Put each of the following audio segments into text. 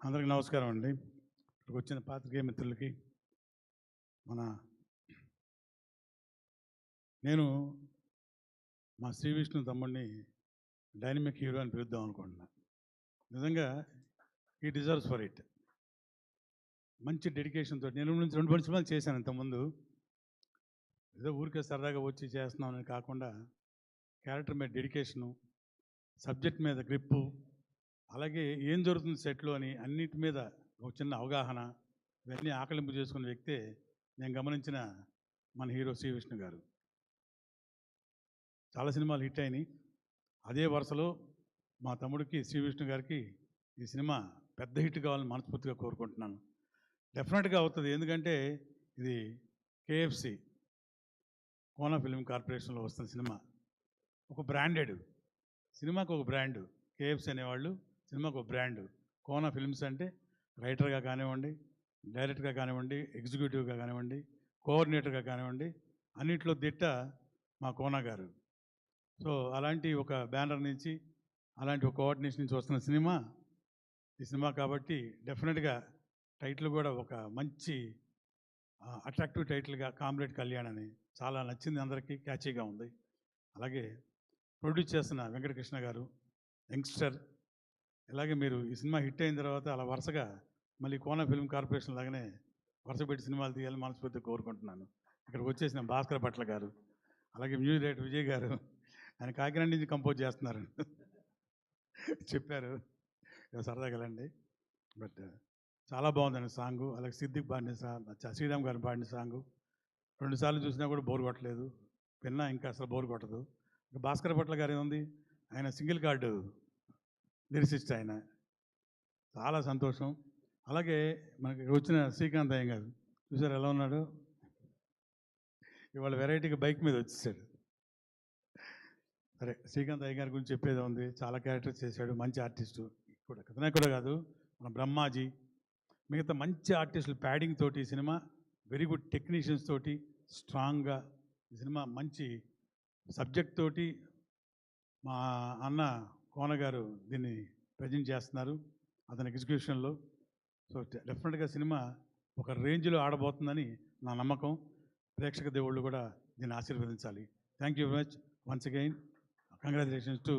అందరికీ నమస్కారం అండి. ఇక్కడికి వచ్చిన పాత్రికేయ మిత్రులకి నేను మా శ్రీ విష్ణు తమ్ముడిని డైనమిక్ హీరో అని పిలుద్దాం అనుకుంటున్నా. నిజంగా హీ డిజర్వ్స్ ఫర్ ఇట్. మంచి డెడికేషన్తో నేను నుంచి 2 సినిమాలు చేశాను ఇంతకుముందు. ఏదో ఊరికే సరదాగా వచ్చి చేస్తున్నామని కాకుండా క్యారెక్టర్ మీద డెడికేషను, సబ్జెక్ట్ మీద గ్రిప్పు, అలాగే ఏం జరుగుతుంది సెట్లో అని అన్నిటి మీద ఒక చిన్న అవగాహన, ఇవన్నీ ఆకలింపు చేసుకున్న వ్యక్తే నేను గమనించిన మన హీరో శ్రీ విష్ణు గారు. చాలా సినిమాలు హిట్ అయినాయి. అదే వరుసలో మా తమ్ముడికి శ్రీ విష్ణు గారికి ఈ సినిమా పెద్ద హిట్ కావాలని మనస్ఫూర్తిగా కోరుకుంటున్నాను. డెఫినెట్గా అవుతుంది. ఎందుకంటే ఇది కేఎఫ్సి కోనా ఫిల్మ్ కార్పొరేషన్లో వస్తున్న సినిమా. ఒక బ్రాండెడ్ సినిమాకు ఒక బ్రాండు. కేఎఫ్సి అనేవాళ్ళు సినిమాకు ఒక బ్రాండు. కోనా ఫిల్మ్స్ అంటే రైటర్గా కానివ్వండి, డైరెక్టర్గా కానివ్వండి, ఎగ్జిక్యూటివ్గా కానివ్వండి, కోఆర్డినేటర్గా కానివ్వండి, అన్నింటిలో దిట్ట మా కోనా గారు. సో అలాంటి ఒక బ్యానర్ నుంచి, అలాంటి ఒక కోఆర్డినేషన్ నుంచి వస్తున్న సినిమా ఈ సినిమా కాబట్టి డెఫినెట్గా టైటిల్ కూడా ఒక మంచి అట్రాక్టివ్ టైటిల్గా కామ్రేడ్ కళ్యాణ్ అని చాలా నచ్చింది, అందరికీ క్యాచీగా ఉంది. అలాగే ప్రొడ్యూస్ చేస్తున్న వెంకటకృష్ణ గారు యంగ్స్టర్. ఇలాగే మీరు ఈ సినిమా హిట్ అయిన తర్వాత అలా వరుసగా మళ్ళీ కోనా ఫిల్మ్ కార్పొరేషన్ లాగానే వరుస పెట్టి సినిమాలు తీయాలని మనస్ఫూర్తిగా కోరుకుంటున్నాను. ఇక్కడికి వచ్చేసిన భాస్కర్ భట్ల గారు, అలాగే మ్యూజిక్ డైరెక్టర్ విజయ్ గారు, ఆయన కాకినాడ నుంచి కంపోజ్ చేస్తున్నారు చెప్పారు, సరదాగా వెళ్ళండి. బట్ చాలా బాగుందండి సాంగు. అలాగే సిద్దిక్ పాడిన శ్రీరామ్ గారిని పాడిన సాంగు 2 సార్లు చూసినా కూడా బోర్ కొట్టలేదు, విన్నా ఇంకా అసలు బోర్ కొట్టదు. భాస్కర్ భట్ల గారు ఏముంది, ఆయన సింగిల్ కార్డు లిరిసిస్ట్, ఆయన చాలా సంతోషం. అలాగే మనకి వచ్చిన శ్రీకాంత్ అయ్య గారు చూసారు ఎలా ఉన్నాడు, ఇవాళ వెరైటీగా బైక్ మీద వచ్చేసాడు. సరే, శ్రీకాంత్ అయ్య గారి గురించి చెప్పేది ఉంది, చాలా క్యారెక్టర్స్ చేశాడు, మంచి ఆర్టిస్టు కూడా. కథనే కూడా కాదు, మన బ్రహ్మాజీ, మిగతా మంచి ఆర్టిస్టులు ప్యాడింగ్ తోటి ఈ సినిమా, వెరీ గుడ్ టెక్నీషియన్స్ తోటి స్ట్రాంగ్గా ఈ సినిమా మంచి సబ్జెక్ట్ తోటి మా అన్న కోన గారు దీన్ని ప్రజెంట్ చేస్తున్నారు అతని ఎగ్జిక్యూషన్లో. సో డెఫినెట్గా సినిమా ఒక రేంజ్లో ఆడబోతుందని నా నమ్మకం. ప్రేక్షక దేవుళ్ళు కూడా దీన్ని ఆశీర్వదించాలి. Thank you very much once again. Congratulations to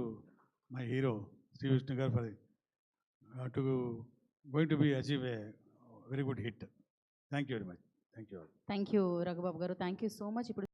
my hero Shri Vishnu garu for to going to be achieve a very good hit. Thank you very much. Thank you. Thank you Raghubabu garu. Thank you so much. ఇప్పుడు